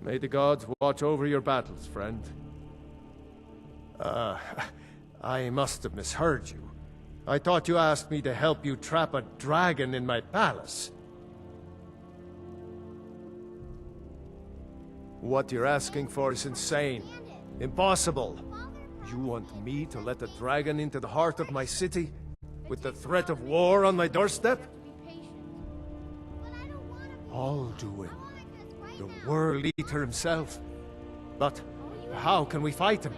May the gods watch over your battles, friend. I must have misheard you. I thought you asked me to help you trap a dragon in my palace. What you're asking for is insane. Impossible. You want me to let a dragon into the heart of my city? With the threat of war on my doorstep? Alduin, the World Eater himself. But how can we fight him?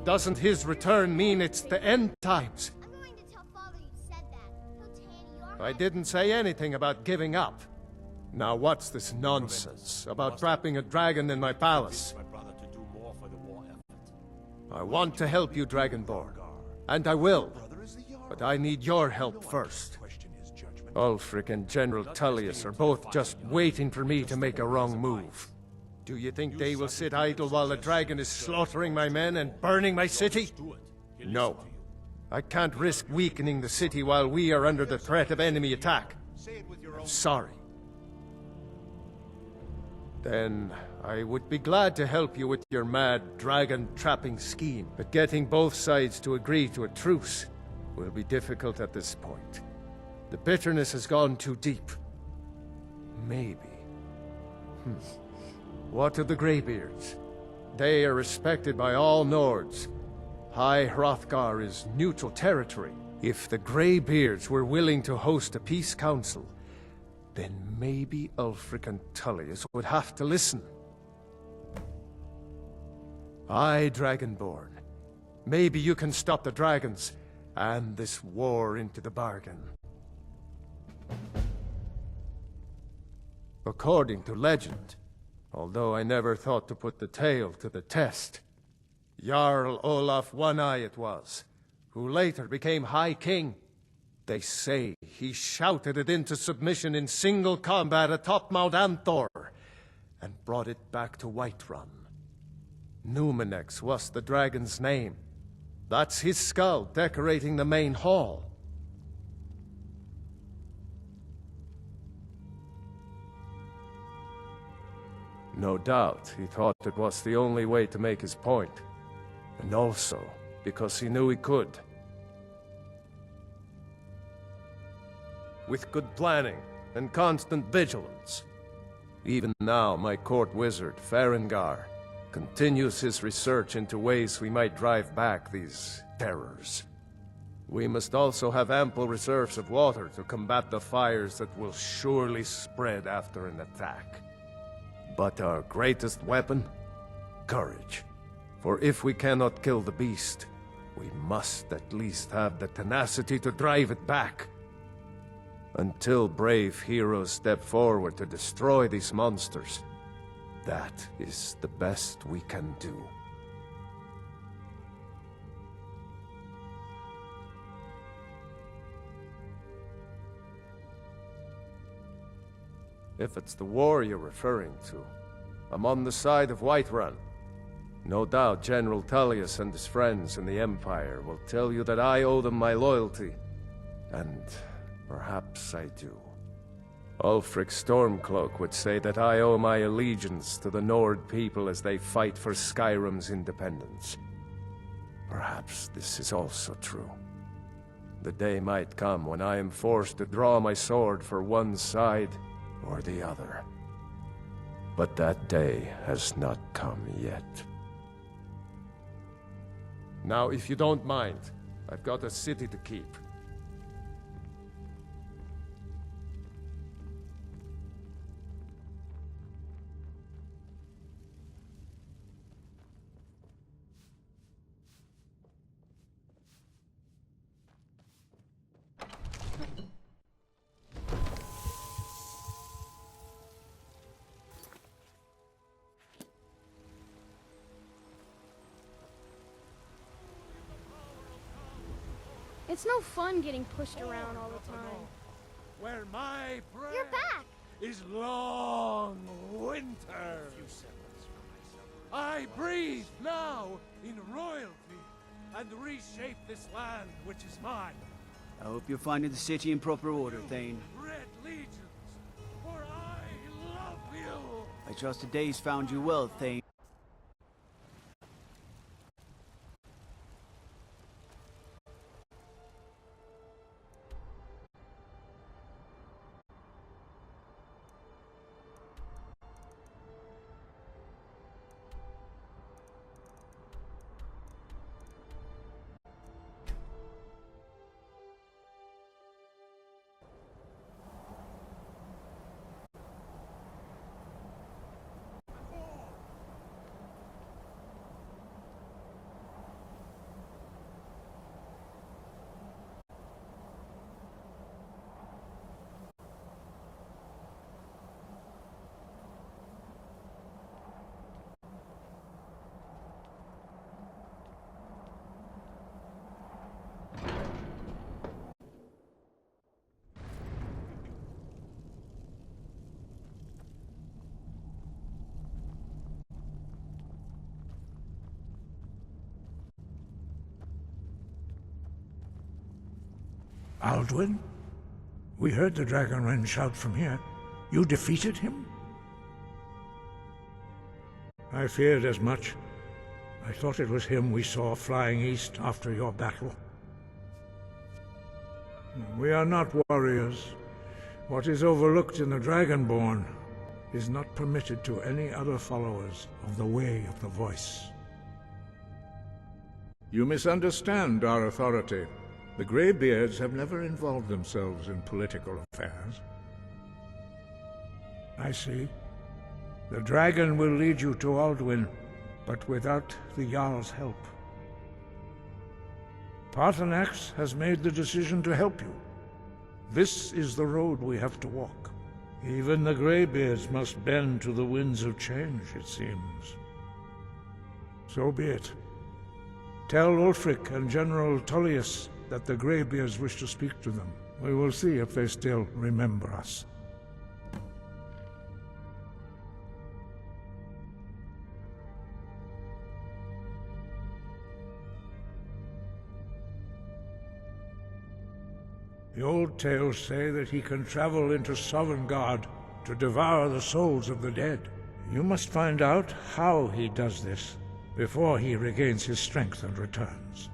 Doesn't his return mean it's the end times? I'm going to tell Father you said that. He'll tan your I didn't say anything about giving up. Now what's this nonsense about trapping a dragon in my palace? I want to help you, Dragonborn. And I will. But I need your help first. Ulfric and General Tullius are both just waiting for me to make a wrong move. Do you think they will sit idle while the dragon is slaughtering my men and burning my city? No. I can't risk weakening the city while we are under the threat of enemy attack. I'm sorry. Then I would be glad to help you with your mad dragon-trapping scheme, but getting both sides to agree to a truce will be difficult at this point. The bitterness has gone too deep. Maybe. What of the Greybeards? They are respected by all Nords. High Hrothgar is neutral territory. If the Greybeards were willing to host a peace council, then maybe Ulfric and Tullius would have to listen. Aye, Dragonborn. Maybe you can stop the dragons, and this war into the bargain. According to legend, although I never thought to put the tale to the test, Jarl Olaf One-Eye it was, who later became High King. They say he shouted it into submission in single combat atop Mount Anthor, and brought it back to Whiterun. Numenex was the dragon's name. That's his skull decorating the main hall. No doubt, he thought it was the only way to make his point. And also, because he knew he could. With good planning and constant vigilance. Even now, my court wizard, Farengar, continues his research into ways we might drive back these terrors. We must also have ample reserves of water to combat the fires that will surely spread after an attack. But our greatest weapon? Courage. For if we cannot kill the beast, we must at least have the tenacity to drive it back. Until brave heroes step forward to destroy these monsters, that is the best we can do. If it's the war you're referring to, I'm on the side of Whiterun. No doubt General Tullius and his friends in the Empire will tell you that I owe them my loyalty. And perhaps I do. Ulfric Stormcloak would say that I owe my allegiance to the Nord people as they fight for Skyrim's independence. Perhaps this is also true. The day might come when I am forced to draw my sword for one side or the other. But that day has not come yet. Now, if you don't mind, I've got a city to keep. It's no fun getting pushed around all the time. Where my breath You're back! is long winter. I breathe now in royalty and reshape this land which is mine. I hope you're finding the city in proper order, Thane. Red legions, for I love you. I trust today's found you well, Thane. Alduin? We heard the Dragonren shout from here. You defeated him? I feared as much. I thought it was him we saw flying east after your battle. We are not warriors. What is overlooked in the Dragonborn is not permitted to any other followers of the Way of the Voice. You misunderstand our authority. The Greybeards have never involved themselves in political affairs. I see. The dragon will lead you to Alduin, but without the Jarl's help. Paarthurnax has made the decision to help you. This is the road we have to walk. Even the Greybeards must bend to the winds of change, it seems. So be it. Tell Ulfric and General Tullius that the Greybeards wish to speak to them. We will see if they still remember us. The old tales say that he can travel into Sovngarde to devour the souls of the dead. You must find out how he does this before he regains his strength and returns.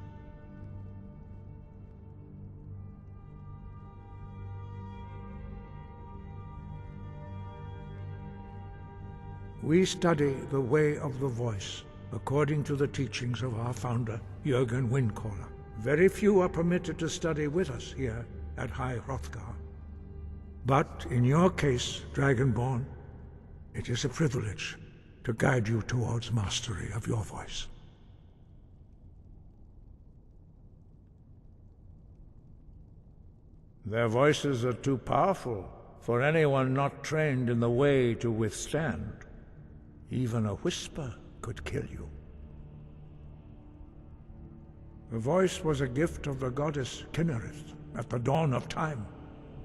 We study the Way of the Voice, according to the teachings of our founder, Jürgen Windcaller. Very few are permitted to study with us here at High Hrothgar. But in your case, Dragonborn, it is a privilege to guide you towards mastery of your voice. Their voices are too powerful for anyone not trained in the way to withstand. Even a whisper could kill you. The voice was a gift of the goddess Kynareth at the dawn of time.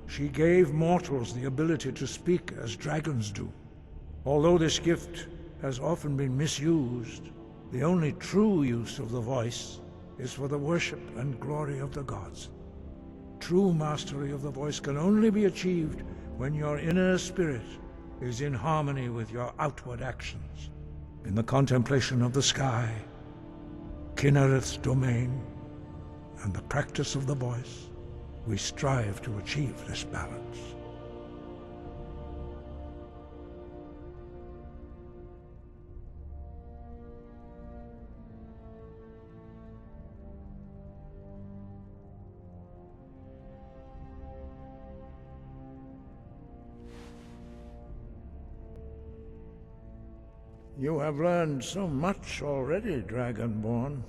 She gave mortals the ability to speak as dragons do. Although this gift has often been misused, the only true use of the voice is for the worship and glory of the gods. True mastery of the voice can only be achieved when your inner spirit is in harmony with your outward actions. In the contemplation of the sky, Kynareth's domain, and the practice of the voice, we strive to achieve this balance. You have learned so much already, Dragonborn.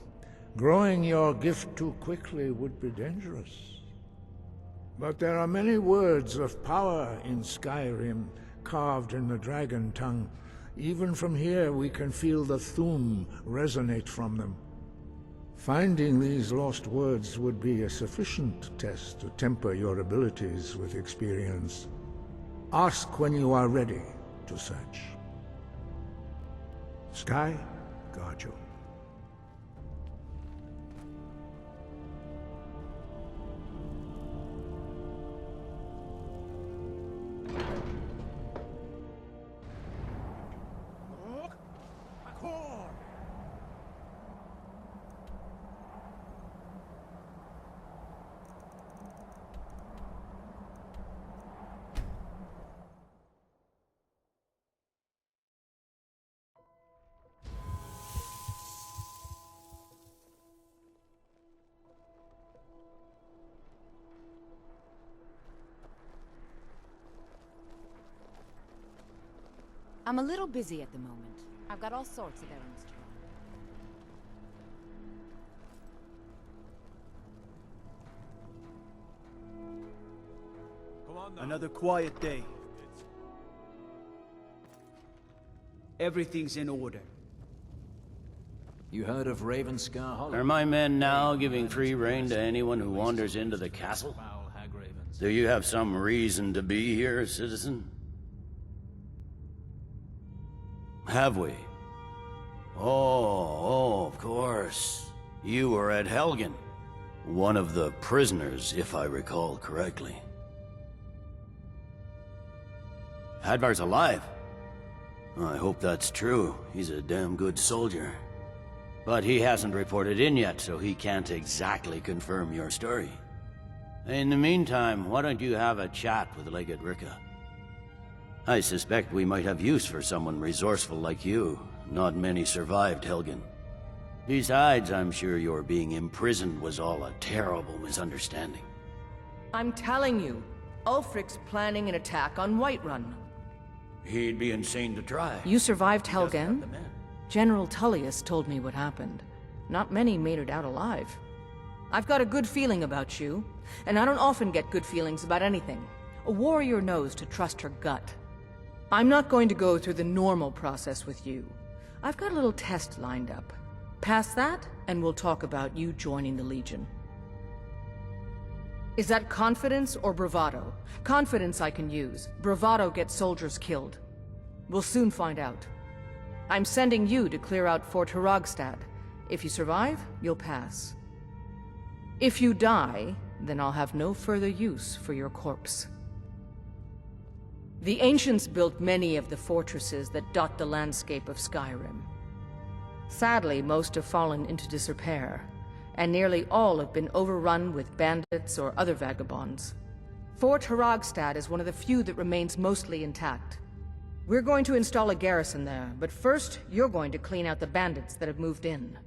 Growing your gift too quickly would be dangerous. But there are many words of power in Skyrim, carved in the dragon tongue. Even from here we can feel the Thu'um resonate from them. Finding these lost words would be a sufficient test to temper your abilities with experience. Ask when you are ready to search. Sky, guard you. I'm a little busy at the moment. I've got all sorts of errands to run. Another quiet day. Everything's in order. You heard of Ravenscar Hollow? Are my men now giving free rein to anyone who wanders into the castle? Do you have some reason to be here, citizen? Have we? Oh, of course. You were at Helgen. One of the prisoners, if I recall correctly. Hadvar's alive. I hope that's true. He's a damn good soldier. But he hasn't reported in yet, so he can't exactly confirm your story. In the meantime, why don't you have a chat with Legate Ricca? I suspect we might have use for someone resourceful like you. Not many survived Helgen. Besides, I'm sure your being imprisoned was all a terrible misunderstanding. I'm telling you, Ulfric's planning an attack on Whiterun. He'd be insane to try. You survived He doesn't have Helgen? the men. General Tullius told me what happened. Not many made it out alive. I've got a good feeling about you, and I don't often get good feelings about anything. A warrior knows to trust her gut. I'm not going to go through the normal process with you. I've got a little test lined up. Pass that, and we'll talk about you joining the Legion. Is that confidence or bravado? Confidence I can use. Bravado gets soldiers killed. We'll soon find out. I'm sending you to clear out Fort Hrogstad. If you survive, you'll pass. If you die, then I'll have no further use for your corpse. The ancients built many of the fortresses that dot the landscape of Skyrim. Sadly, most have fallen into disrepair, and nearly all have been overrun with bandits or other vagabonds. Fort Hrogstad is one of the few that remains mostly intact. We're going to install a garrison there, but first, you're going to clean out the bandits that have moved in.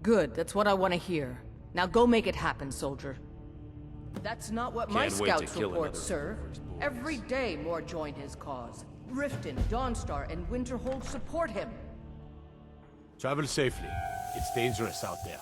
Good, that's what I want to hear. Now go make it happen, soldier. That's not what my scouts report, sir. Every day more join his cause. Riften, Dawnstar, and Winterhold support him. Travel safely. It's dangerous out there.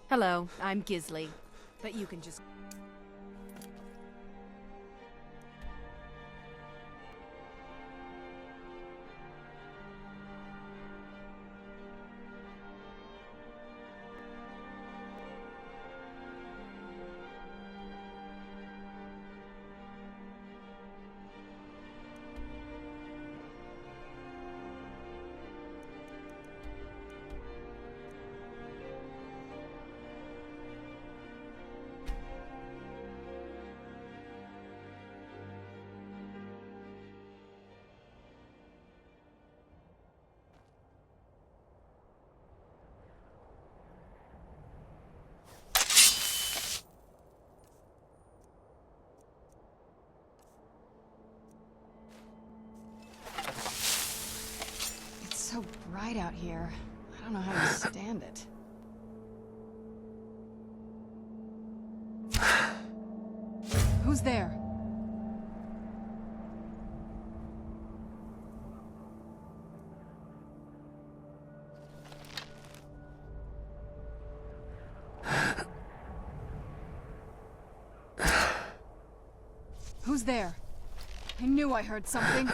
Hello, I'm Gisli. But you can just... It's so bright out here. I don't know how to stand it. Who's there? Who's there? I knew I heard something.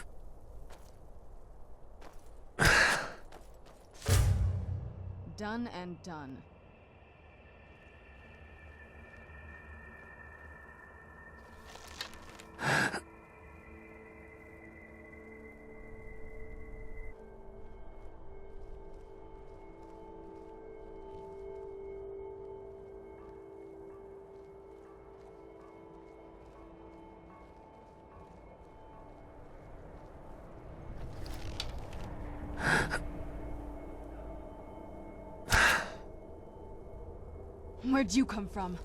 Done and done. Where'd you come from?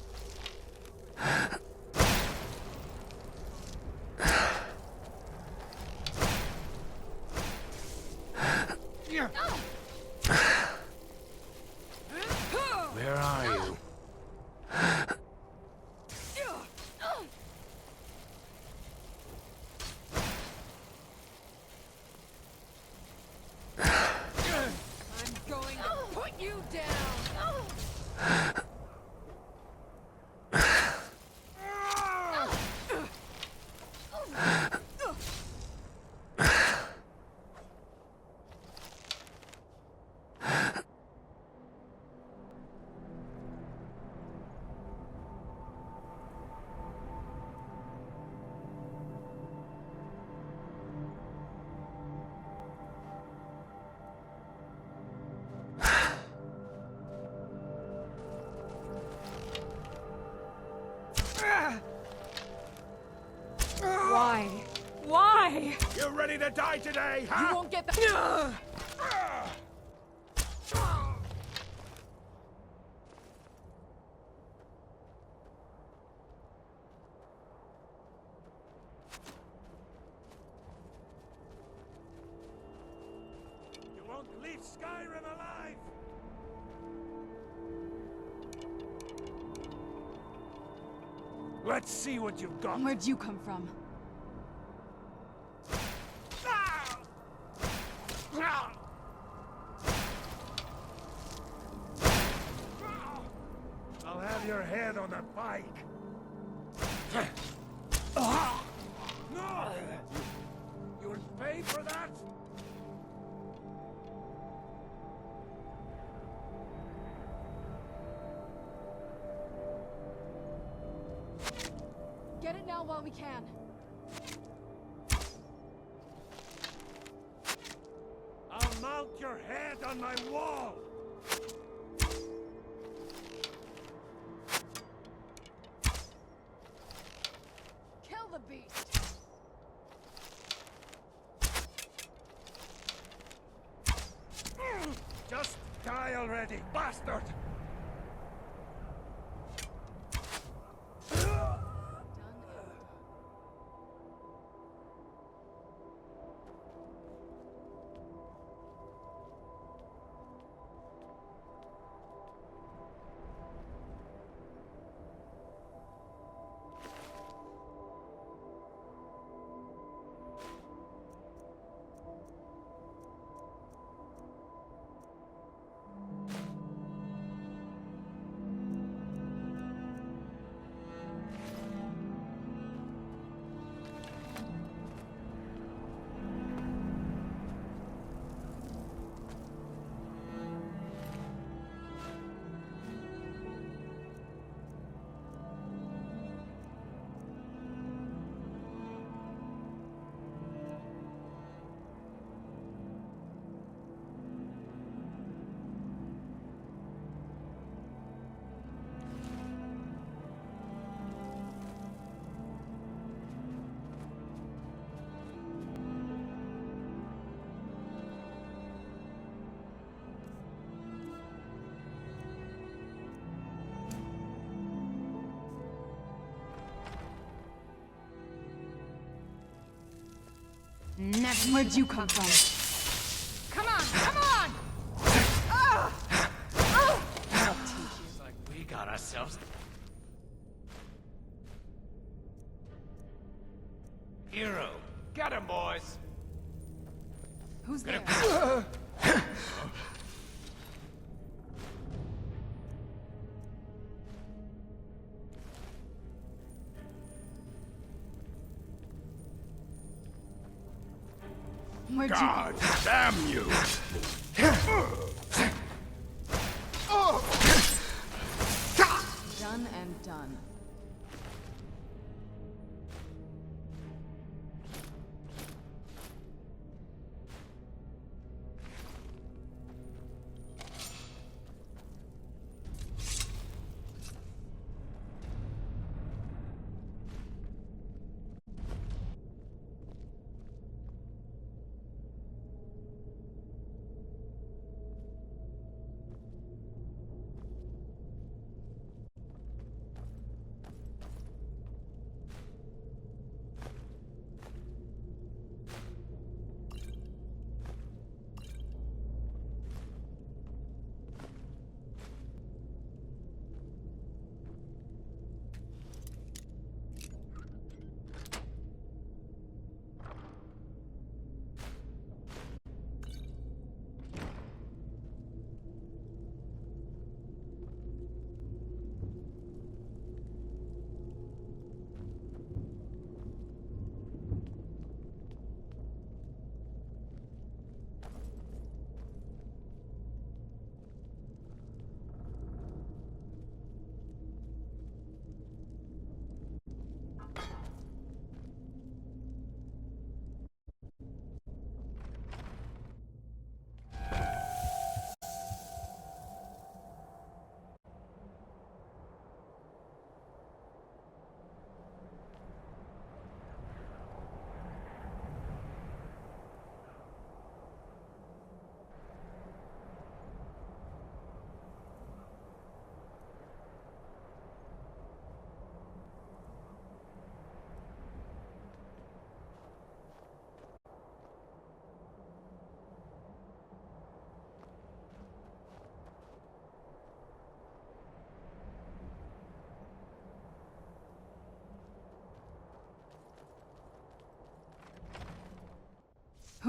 Where are you? I'm going to put you down! Why? Why? You ready to die today, huh? You won't get the— You won't leave Skyrim alive! Let's see what you've got. Where'd you come from? I'll have your head on a pike. No! You'll pay for that? Get it now while we can. I'll mount your head on my wall! Kill the beast! Just die already, bastard! Never. Where'd you come from? Come on! Come on! It's like we got ourselves... Hero. Get him, boys! Who's there? Where'd God damn you! Done and done.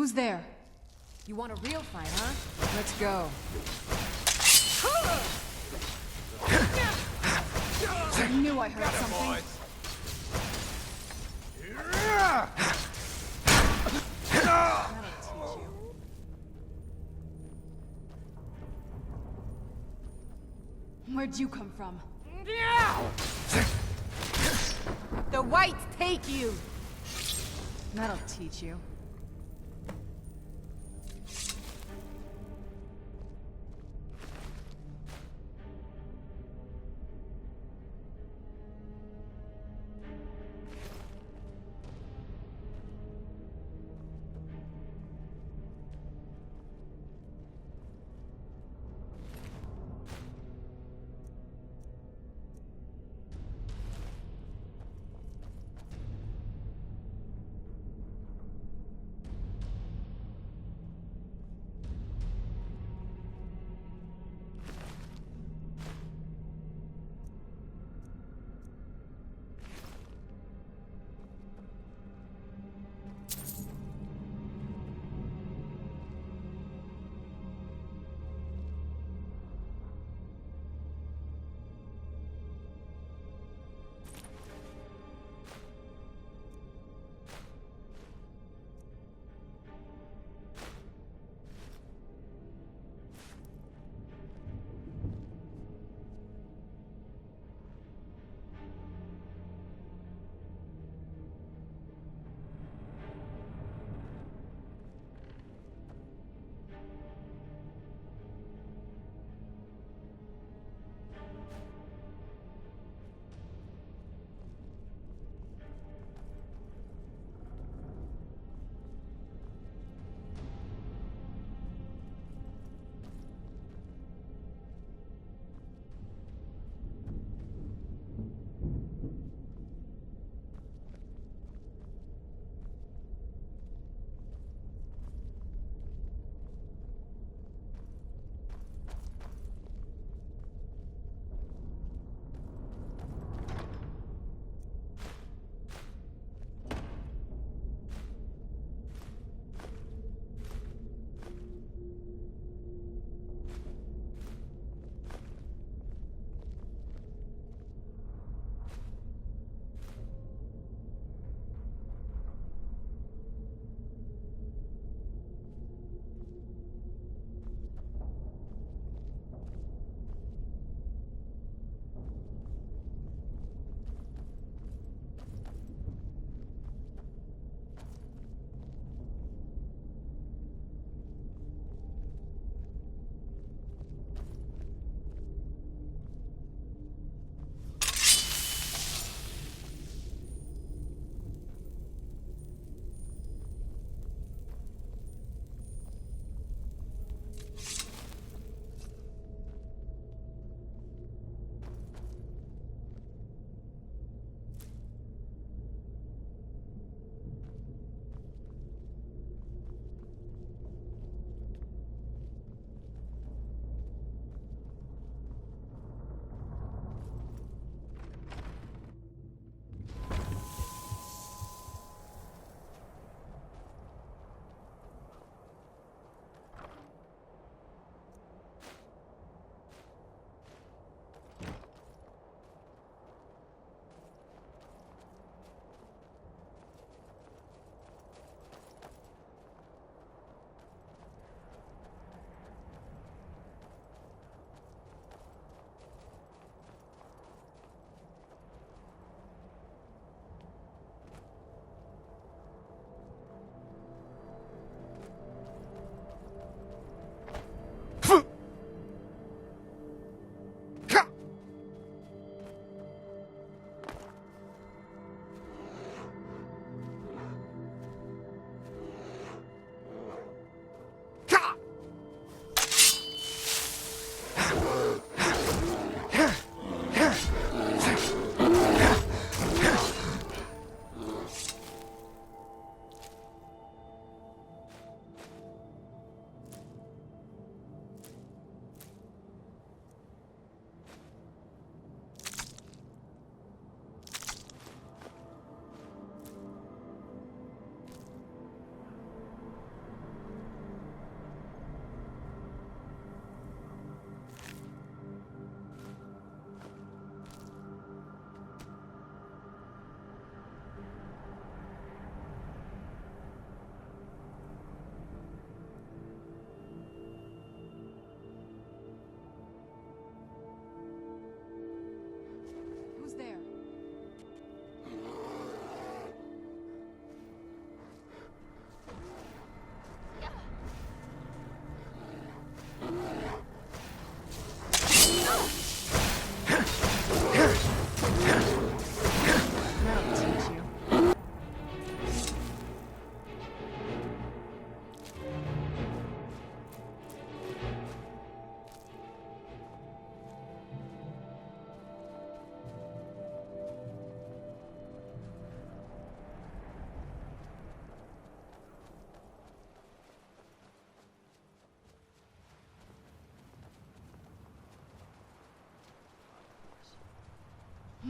Who's there? You want a real fight, huh? Let's go. I knew I heard something. That'll teach you. Where'd you come from? The whites take you! That'll teach you.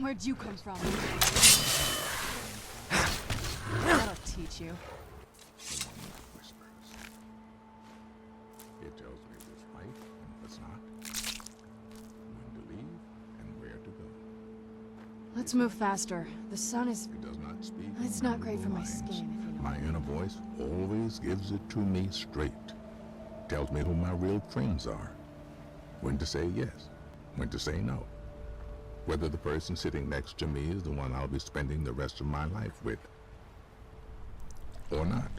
Where'd you come from? That'll teach you. It tells me what's right and what's not, when to leave and where to go. Let's move faster. The sun is... It does not speak. It's not great for my skin, if you know. My inner voice always gives it to me straight. Tells me who my real friends are. When to say yes, when to say no. Whether the person sitting next to me is the one I'll be spending the rest of my life with. Or not.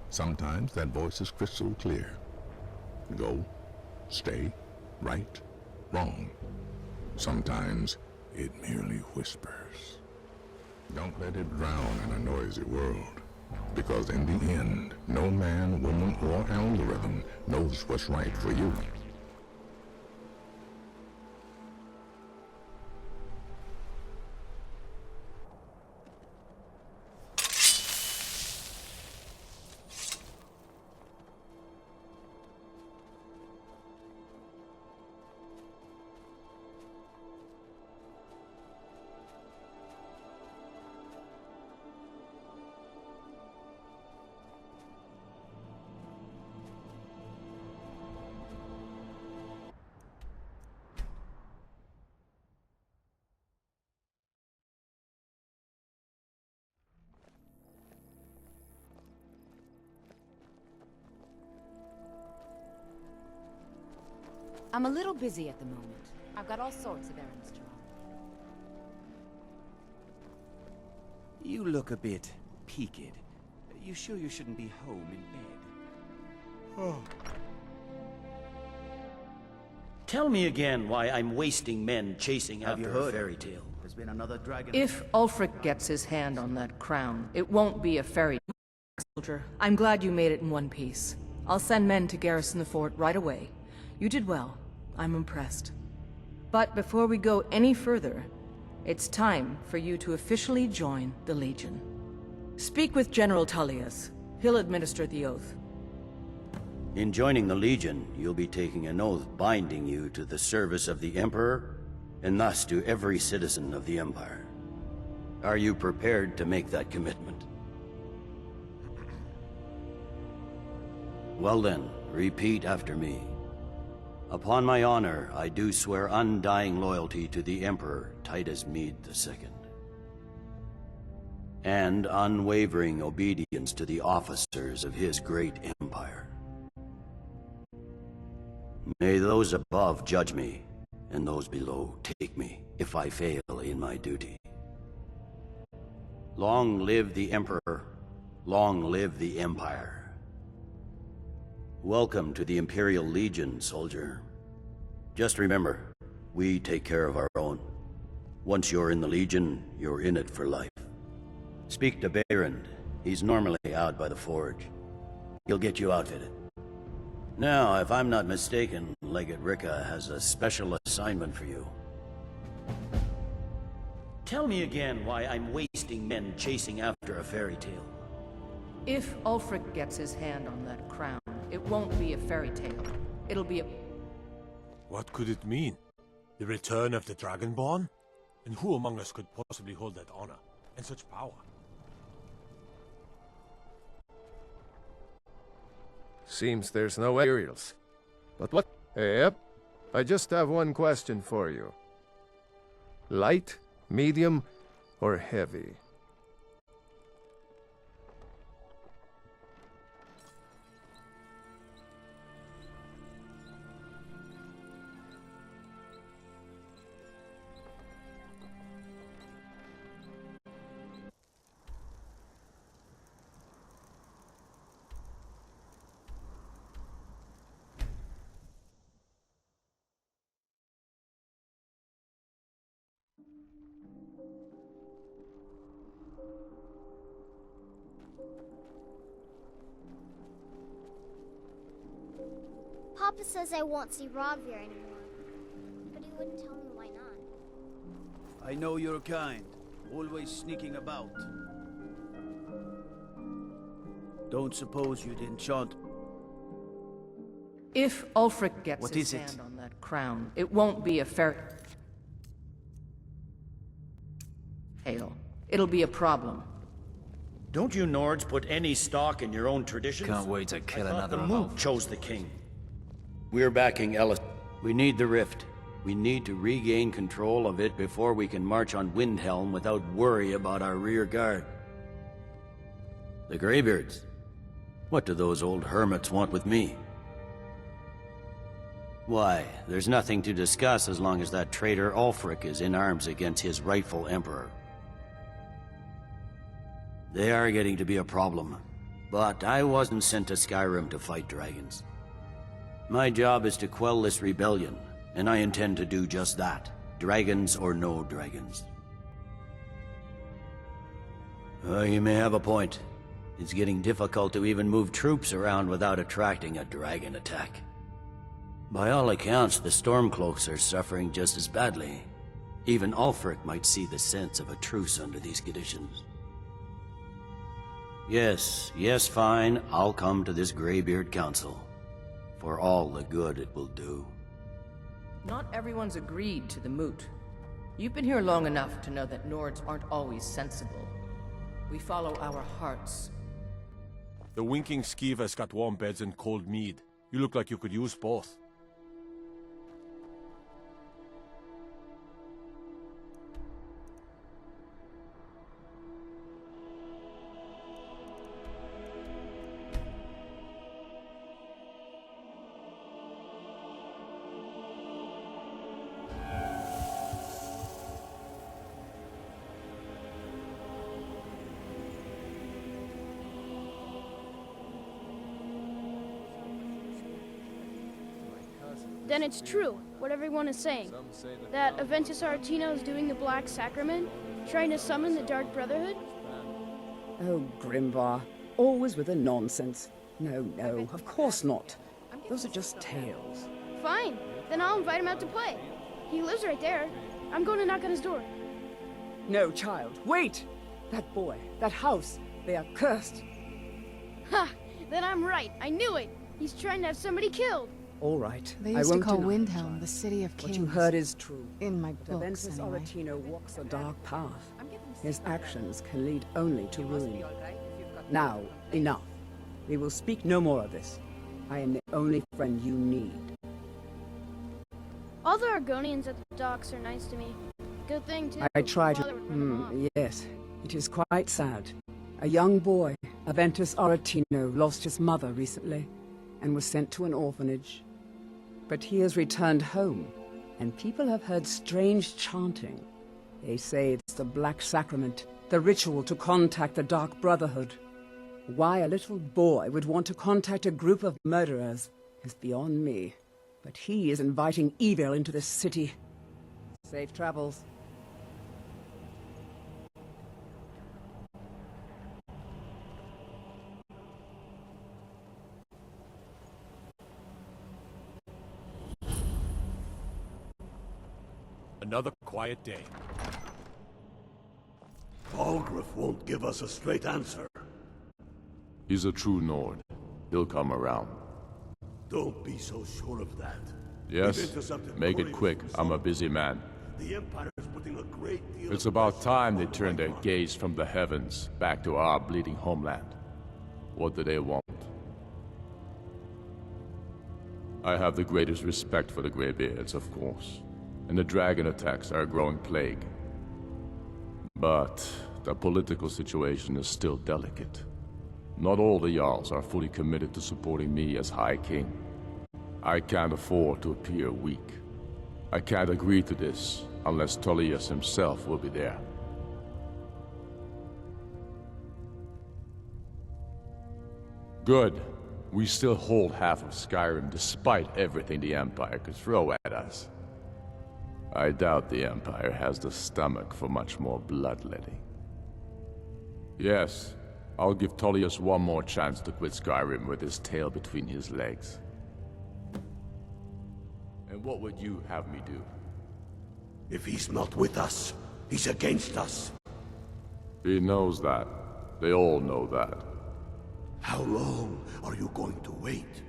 Sometimes that voice is crystal clear. Go, stay, right, wrong. Sometimes it merely whispers. Don't let it drown in a noisy world. Because in the end, no man, woman, or algorithm knows what's right for you. I'm a little busy at the moment. I've got all sorts of errands to run. You look a bit peaked. You sure you shouldn't be home in bed? Oh. Tell me again why I'm wasting men chasing after a fairy tale. There's been another dragon. If Ulfric gets his hand on that crown, it won't be a fairy soldier. I'm glad you made it in one piece. I'll send men to garrison the fort right away. You did well. I'm impressed. But before we go any further, it's time for you to officially join the Legion. Speak with General Tullius. He'll administer the oath. In joining the Legion, you'll be taking an oath binding you to the service of the Emperor, and thus to every citizen of the Empire. Are you prepared to make that commitment? Well then, repeat after me. Upon my honor, I do swear undying loyalty to the Emperor Titus Mede II, and unwavering obedience to the officers of his great empire. May those above judge me, and those below take me, if I fail in my duty. Long live the Emperor, long live the Empire. Welcome to the Imperial Legion, soldier. Just remember, we take care of our own. Once you're in the Legion, you're in it for life. Speak to Behrend. He's normally out by the forge. He'll get you outfitted. Now, if I'm not mistaken, Legate Ricka has a special assignment for you. Tell me again why I'm wasting men chasing after a fairy tale. If Ulfric gets his hand on that crown, it won't be a fairy tale. It'll be a... What could it mean? The return of the Dragonborn? And who among us could possibly hold that honor and such power? Seems there's no materials. But what? Yep. I just have one question for you. Light, medium, or heavy? Papa says I won't see Rodvir anymore, but he wouldn't tell me why not. I know you're kind, always sneaking about. Don't suppose you'd enchant... If Ulfric gets What his is it? hand on that crown, it won't be a fairy... tale. It'll be a problem. Don't you Nords put any stock in your own traditions? Can't wait to kill I thought another the of Moot them. chose the king. We're backing Ellis. We need the rift. We need to regain control of it before we can march on Windhelm without worry about our rear guard. The Greybeards. What do those old hermits want with me? Why, there's nothing to discuss as long as that traitor Ulfric is in arms against his rightful emperor. They are getting to be a problem, but I wasn't sent to Skyrim to fight dragons. My job is to quell this rebellion, and I intend to do just that, dragons or no dragons. You may have a point. It's getting difficult to even move troops around without attracting a dragon attack. By all accounts, the Stormcloaks are suffering just as badly. Even Ulfric might see the sense of a truce under these conditions. Yes, fine, I'll come to this Greybeard Council. For all the good it will do. Not everyone's agreed to the moot. You've been here long enough to know that Nords aren't always sensible. We follow our hearts. The Winking Skiva's got warm beds and cold mead. You look like you could use both. Then it's true, what everyone is saying. That Aventus Aretino is doing the Black Sacrament, trying to summon the Dark Brotherhood? Oh, Grimvar, always with the nonsense. No, of course not. Those are just tales. Fine, then I'll invite him out to play. He lives right there. I'm going to knock on his door. No, child, wait! That boy, that house, they are cursed. Ha! Then I'm right. I knew it. He's trying to have somebody killed. All right, They I used to won't call deny, Windhelm child. the City of Kings. What you heard is true. In my But books, Aventus anyway. Aretino walks a dark path. His actions can lead only to ruin. Now, enough. We will speak no more of this. I am the only friend you need. All the Argonians at the docks are nice to me. Good thing, too. I try to... Father would run them off. yes, it is quite sad. A young boy, Aventus Aretino, lost his mother recently and was sent to an orphanage. But he has returned home, and people have heard strange chanting. They say it's the Black Sacrament, the ritual to contact the Dark Brotherhood. Why a little boy would want to contact a group of murderers is beyond me. But he is inviting evil into this city. Safe travels. Another quiet day. Balgruuf won't give us a straight answer. He's a true Nord. He'll come around. Don't be so sure of that. Yes? We've intercepted Make it couriers quick. from I'm a Zod. busy man. The Empire is putting a great deal It's of about pressure time they on turned their Whiterun. gaze from the heavens back to our bleeding homeland. What do they want? I have the greatest respect for the Greybeards, of course, and the dragon attacks are a growing plague. But the political situation is still delicate. Not all the Jarls are fully committed to supporting me as High King. I can't afford to appear weak. I can't agree to this unless Tullius himself will be there. Good. We still hold half of Skyrim despite everything the Empire could throw at us. I doubt the Empire has the stomach for much more bloodletting. Yes, I'll give Tullius one more chance to quit Skyrim with his tail between his legs. And what would you have me do? If he's not with us, he's against us. He knows that. They all know that. How long are you going to wait?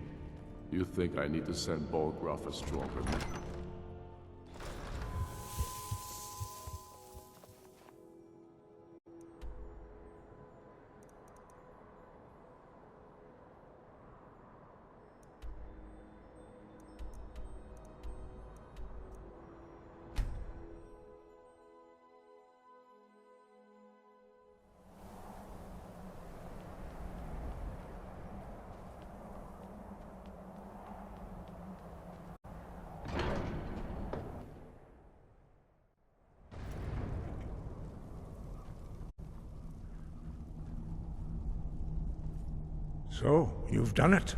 You think I need to send Balgruuf a stronger man? So, you've done it.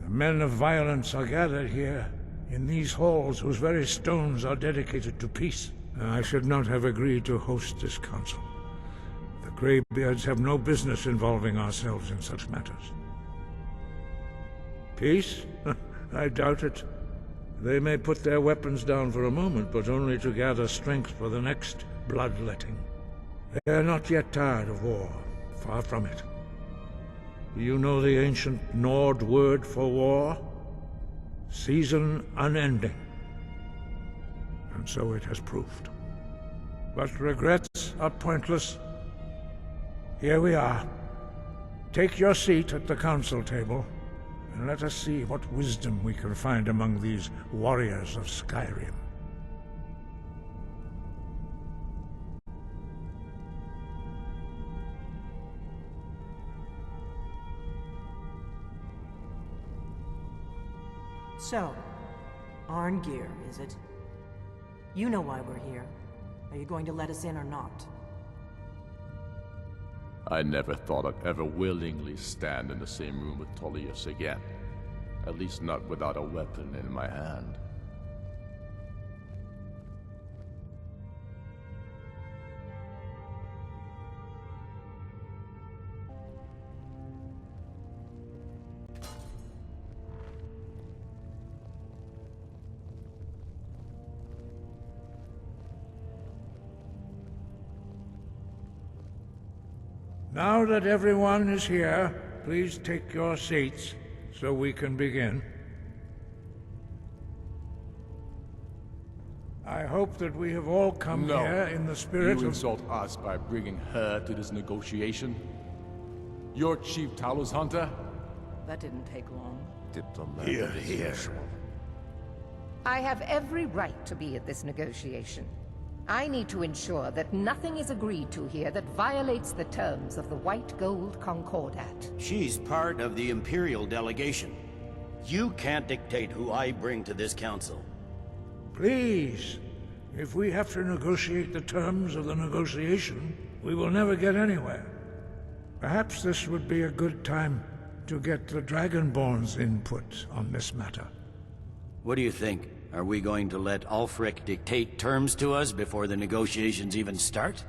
The men of violence are gathered here, in these halls whose very stones are dedicated to peace. I should not have agreed to host this council. The Greybeards have no business involving ourselves in such matters. Peace? I doubt it. They may put their weapons down for a moment, but only to gather strength for the next bloodletting. They are not yet tired of war. Far from it. You know the ancient Nord word for war? Season unending. And so it has proved. But regrets are pointless. Here we are. Take your seat at the council table, and let us see what wisdom we can find among these warriors of Skyrim. So, Arngeir, is it? You know why we're here. Are you going to let us in or not? I never thought I'd ever willingly stand in the same room with Tullius again. At least not without a weapon in my hand. Now that everyone is here, please take your seats so we can begin. I hope that we have all come here in the spirit You of... insult us by bringing her to this negotiation? You're Chief Talos Hunter? That didn't take long. Here, here. I have every right to be at this negotiation. I need to ensure that nothing is agreed to here that violates the terms of the White Gold Concordat. She's part of the Imperial delegation. You can't dictate who I bring to this council. Please, if we have to negotiate the terms of the negotiation, we will never get anywhere. Perhaps this would be a good time to get the Dragonborn's input on this matter. What do you think? Are we going to let Ulfric dictate terms to us before the negotiations even start?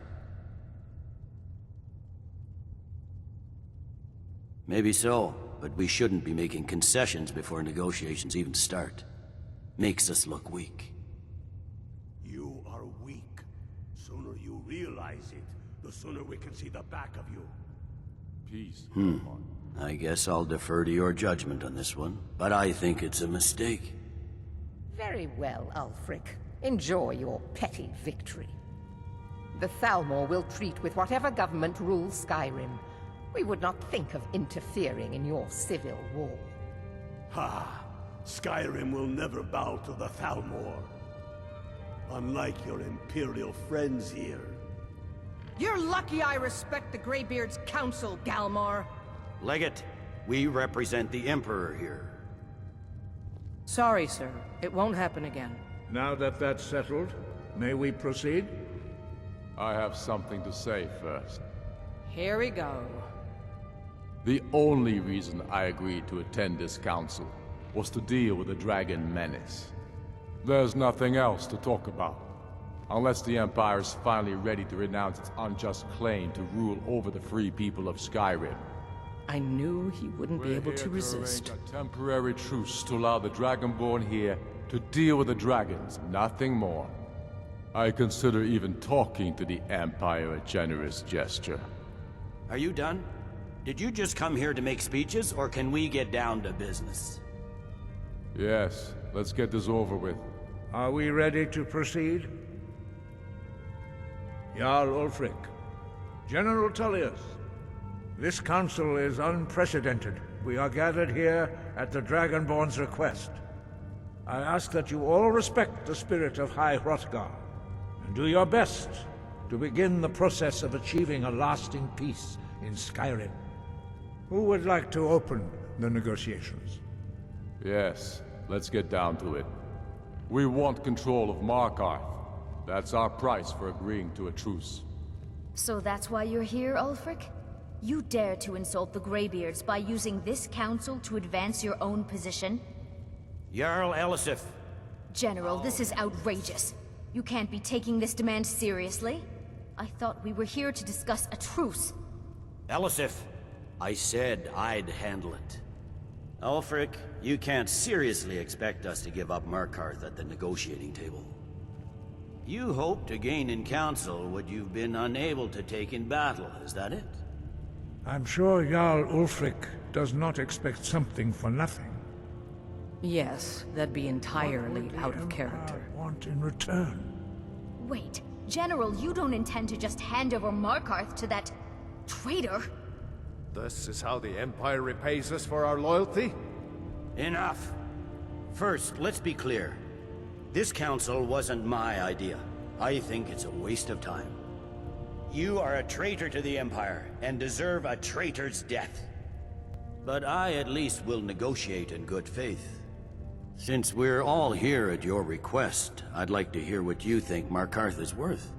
Maybe so, but we shouldn't be making concessions before negotiations even start. Makes us look weak. You are weak. Sooner you realize it, the sooner we can see the back of you. Peace. I guess I'll defer to your judgment on this one, but I think it's a mistake. Very well, Ulfric. Enjoy your petty victory. The Thalmor will treat with whatever government rules Skyrim. We would not think of interfering in your civil war. Ha! Skyrim will never bow to the Thalmor. Unlike your Imperial friends here. You're lucky I respect the Greybeard's counsel, Galmar. Legate, we represent the Emperor here. Sorry, sir. It won't happen again. Now that that's settled, may we proceed? I have something to say first. Here we go. The only reason I agreed to attend this council was to deal with the dragon menace. There's nothing else to talk about. Unless the Empire is finally ready to renounce its unjust claim to rule over the free people of Skyrim. I knew he wouldn't be able to resist. A temporary truce to allow the Dragonborn here to deal with the dragons, nothing more. I consider even talking to the Empire a generous gesture. Are you done? Did you just come here to make speeches, or can we get down to business? Yes, let's get this over with. Are we ready to proceed? Jarl Ulfric, General Tullius, this council is unprecedented. We are gathered here at the Dragonborn's request. I ask that you all respect the spirit of High Hrothgar, and do your best to begin the process of achieving a lasting peace in Skyrim. Who would like to open the negotiations? Yes, let's get down to it. We want control of Markarth. That's our price for agreeing to a truce. So that's why you're here, Ulfric? You dare to insult the Greybeards by using this council to advance your own position? Jarl Elisif. General, this is outrageous. You can't be taking this demand seriously. I thought we were here to discuss a truce. Elisif, I said I'd handle it. Ulfric, you can't seriously expect us to give up Markarth at the negotiating table. You hoped to gain in council what you've been unable to take in battle, is that it? I'm sure Jarl Ulfric does not expect something for nothing. Yes, that'd be entirely out of character. Want in return? Wait, General, you don't intend to just hand over Markarth to that traitor? This is how the Empire repays us for our loyalty? Enough! First, let's be clear. This council wasn't my idea. I think it's a waste of time. You are a traitor to the Empire, and deserve a traitor's death. But I at least will negotiate in good faith. Since we're all here at your request, I'd like to hear what you think Markarth is worth.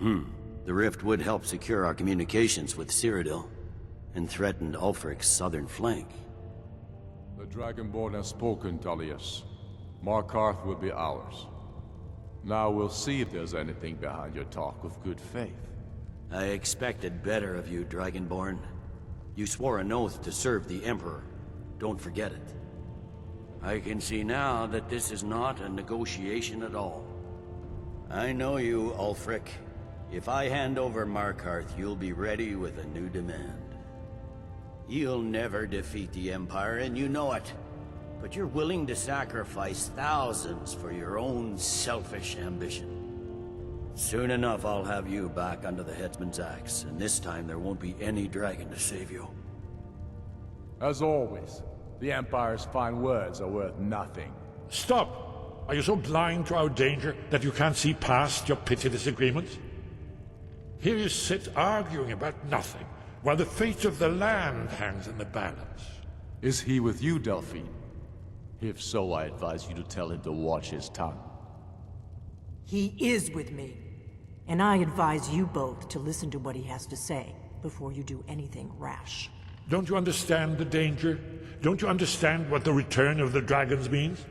The rift would help secure our communications with Cyrodiil, and threatened Ulfric's southern flank. The Dragonborn has spoken, Tullius. Markarth will be ours. Now we'll see if there's anything behind your talk of good faith. I expected better of you, Dragonborn. You swore an oath to serve the Emperor. Don't forget it. I can see now that this is not a negotiation at all. I know you, Ulfric. If I hand over Markarth, you'll be ready with a new demand. You'll never defeat the Empire, and you know it. But you're willing to sacrifice thousands for your own selfish ambition. Soon enough, I'll have you back under the headsman's axe, and this time there won't be any dragon to save you. As always, the Empire's fine words are worth nothing. Stop! Are you so blind to our danger that you can't see past your petty disagreements? Here you sit arguing about nothing, while the fate of the land hangs in the balance. Is he with you, Delphine? If so, I advise you to tell him to watch his tongue. He is with me. And I advise you both to listen to what he has to say before you do anything rash. Don't you understand the danger? Don't you understand what the return of the dragons means?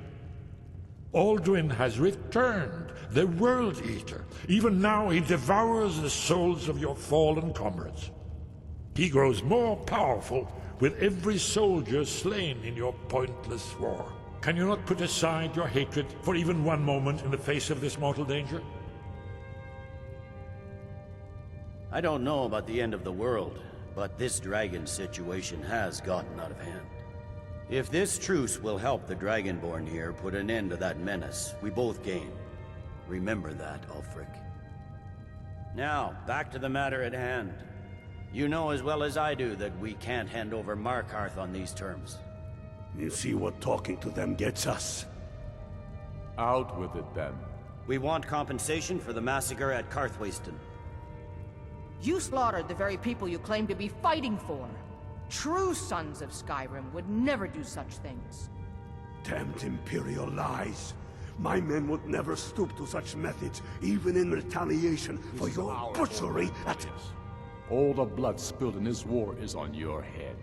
Alduin has returned, the World Eater. Even now he devours the souls of your fallen comrades. He grows more powerful with every soldier slain in your pointless war. Can you not put aside your hatred for even one moment in the face of this mortal danger? I don't know about the end of the world, but this dragon situation has gotten out of hand. If this truce will help the Dragonborn here put an end to that menace, we both gain. Remember that, Ulfric. Now, back to the matter at hand. You know as well as I do that we can't hand over Markarth on these terms. You see what talking to them gets us? Out with it, then. We want compensation for the massacre at Karthwasten. You slaughtered the very people you claim to be fighting for. True sons of Skyrim would never do such things. Damned Imperial lies. My men would never stoop to such methods, even in retaliation for your butchery at... All the blood spilled in this war is on your head.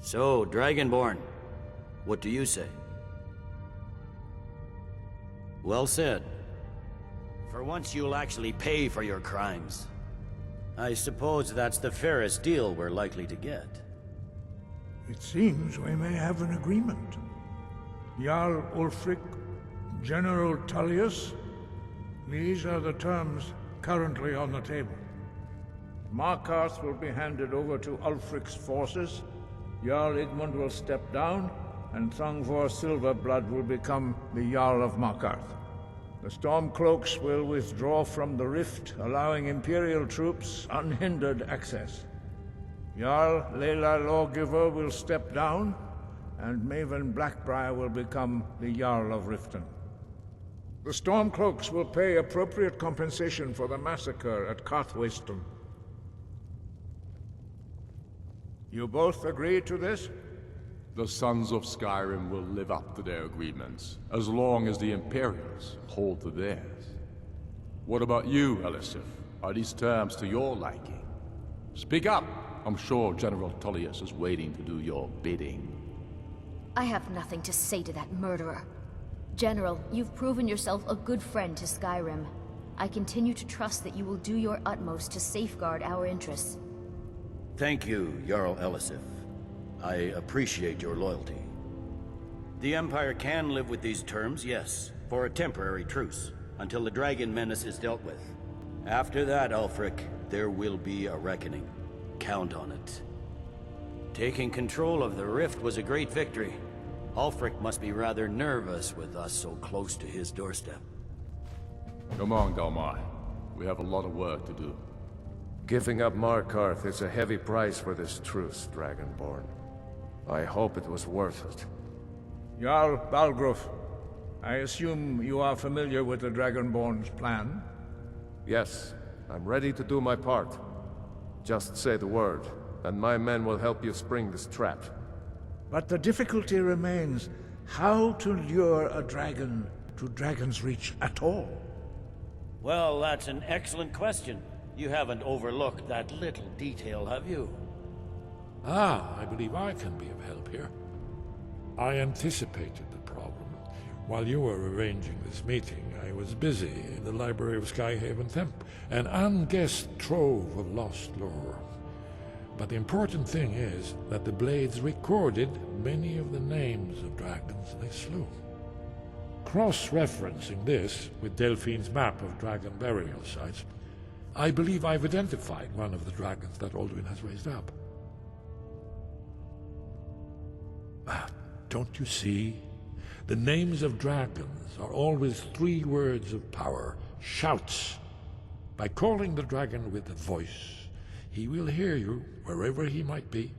So, Dragonborn, what do you say? Well said. For once you'll actually pay for your crimes. I suppose that's the fairest deal we're likely to get. It seems we may have an agreement. Jarl Ulfric, General Tullius, these are the terms currently on the table. Markarth will be handed over to Ulfric's forces, Jarl Igmund will step down, and Thongvor Silverblood will become the Jarl of Markarth. The Stormcloaks will withdraw from the rift, allowing Imperial troops unhindered access. Jarl Layla Lawgiver will step down, and Maven Blackbriar will become the Jarl of Riften. The Stormcloaks will pay appropriate compensation for the massacre at Karthwasten. You both agree to this? The Sons of Skyrim will live up to their agreements, as long as the Imperials hold to theirs. What about you, Elisif? Are these terms to your liking? Speak up! I'm sure General Tullius is waiting to do your bidding. I have nothing to say to that murderer. General, you've proven yourself a good friend to Skyrim. I continue to trust that you will do your utmost to safeguard our interests. Thank you, Jarl Elisif. I appreciate your loyalty. The Empire can live with these terms, yes, for a temporary truce, until the dragon menace is dealt with. After that, Ulfric, there will be a reckoning. Count on it. Taking control of the Rift was a great victory. Ulfric must be rather nervous with us so close to his doorstep. Come on, Dalmar. We have a lot of work to do. Giving up Markarth is a heavy price for this truce, Dragonborn. I hope it was worth it. Jarl Balgruuf, I assume you are familiar with the Dragonborn's plan? Yes, I'm ready to do my part. Just say the word, and my men will help you spring this trap. But the difficulty remains how to lure a dragon to Dragon's Reach at all. Well, that's an excellent question. You haven't overlooked that little detail, have you? I believe I can be of help here. I anticipated the problem. While you were arranging this meeting, I was busy in the library of Skyhaven Temp, an unguessed trove of lost lore. But the important thing is that the Blades recorded many of the names of dragons they slew. Cross-referencing this with Delphine's map of dragon burial sites, I believe I've identified one of the dragons that Alduin has raised up. Don't you see? The names of dragons are always 3 words of power, shouts. By calling the dragon with a voice, he will hear you wherever he might be.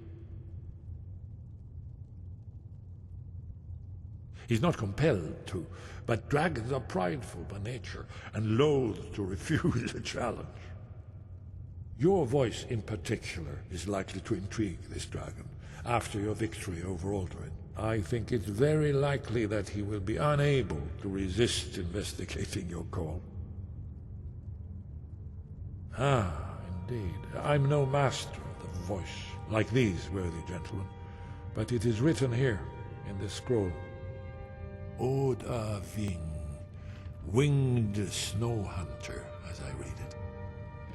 He's not compelled to, but dragons are prideful by nature and loath to refuse a challenge. Your voice in particular is likely to intrigue this dragon after your victory over Alduin. I think it's very likely that he will be unable to resist investigating your call. Indeed. I'm no master of the voice, like these worthy gentlemen, but it is written here in this scroll. Oda Ving, winged snow hunter, as I read it.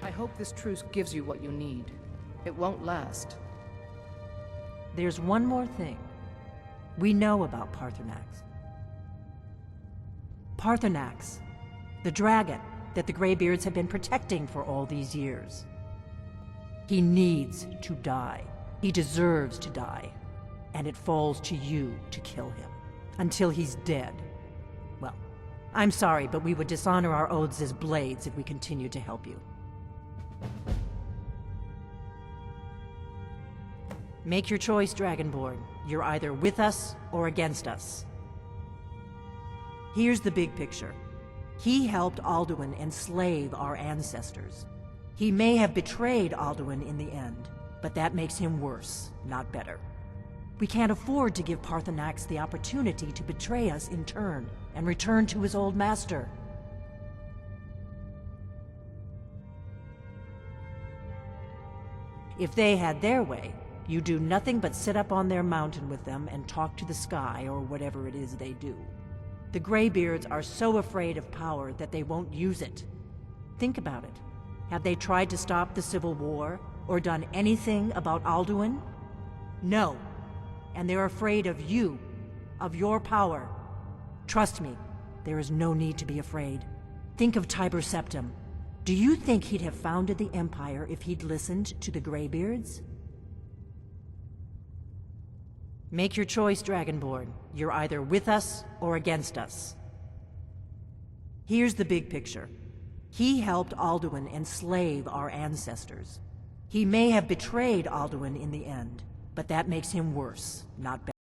I hope this truce gives you what you need. It won't last. There's one more thing. We know about Paarthurnax. Paarthurnax, the dragon that the Greybeards have been protecting for all these years. He needs to die. He deserves to die. And it falls to you to kill him. Until he's dead. Well, I'm sorry, but we would dishonor our oaths as Blades if we continued to help you. Make your choice, Dragonborn. You're either with us or against us. Here's the big picture. He helped Alduin enslave our ancestors. He may have betrayed Alduin in the end, but that makes him worse, not better. We can't afford to give Paarthurnax the opportunity to betray us in turn and return to his old master. If they had their way, you do nothing but sit up on their mountain with them and talk to the sky or whatever it is they do. The Greybeards are so afraid of power that they won't use it. Think about it. Have they tried to stop the Civil War or done anything about Alduin? No. And they're afraid of you, of your power. Trust me, there is no need to be afraid. Think of Tiber Septim. Do you think he'd have founded the Empire if he'd listened to the Greybeards? Make your choice, Dragonborn. You're either with us or against us. Here's the big picture. He helped Alduin enslave our ancestors. He may have betrayed Alduin in the end, but that makes him worse, not better.